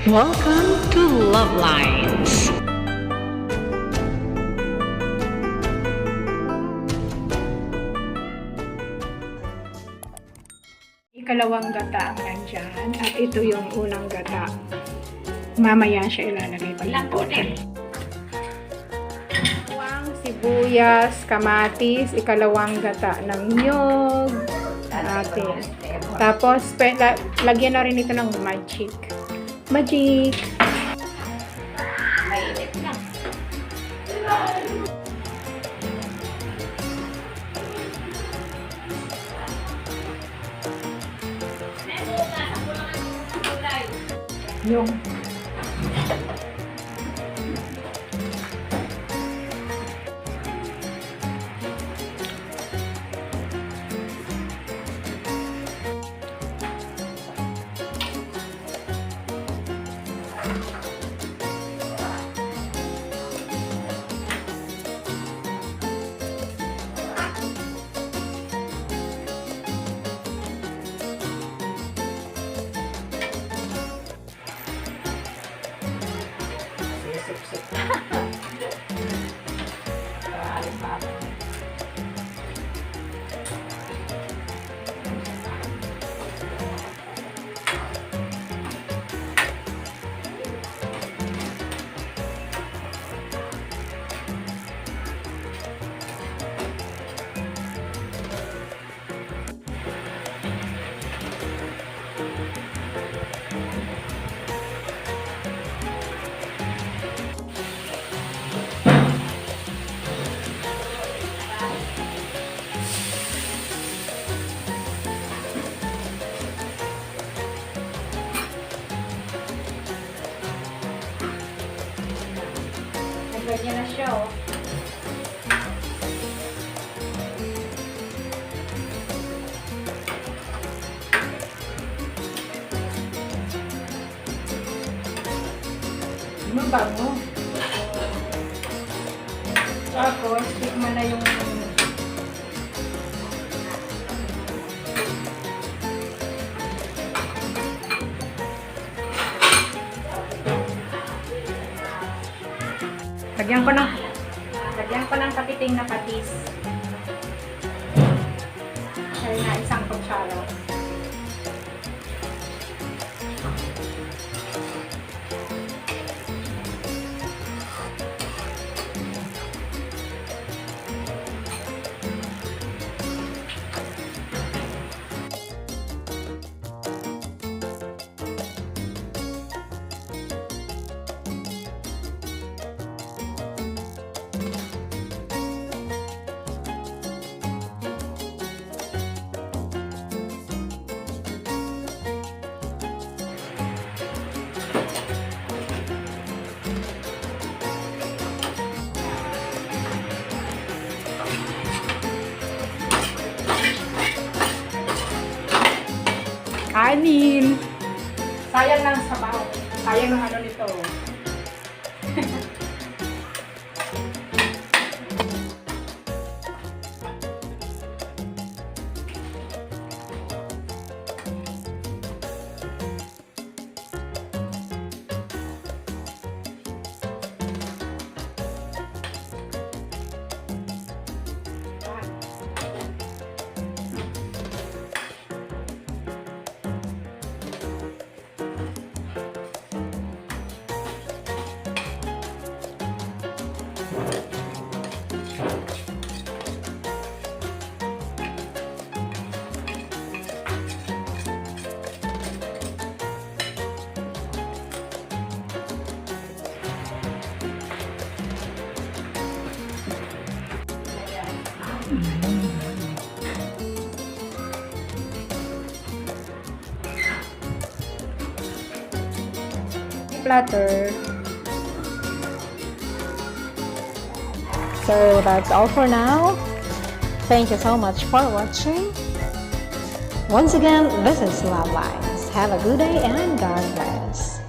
Welcome to Love Lines. Ikalawang gata ang nandyan at ito yung unang gata. Mamaya siya ilalagay pa lang po din. Bawang, sibuyas, kamatis, ikalawang gata ng niyog natin. Tapos lagyan na rin ito ng magic. Magic! Mainit na. Yung ganyan na siya, oh. Mabango. Tapos, tikman na yung lagyan ko ng kapiting na patis. Kaya na isang kutsara. Kanin. Sayang lang sa sabaw. Sayang ng ano nito. Platter. So that's all for now. Thank you so much for watching. Once again, this is Love Lines. Have a good day and God bless.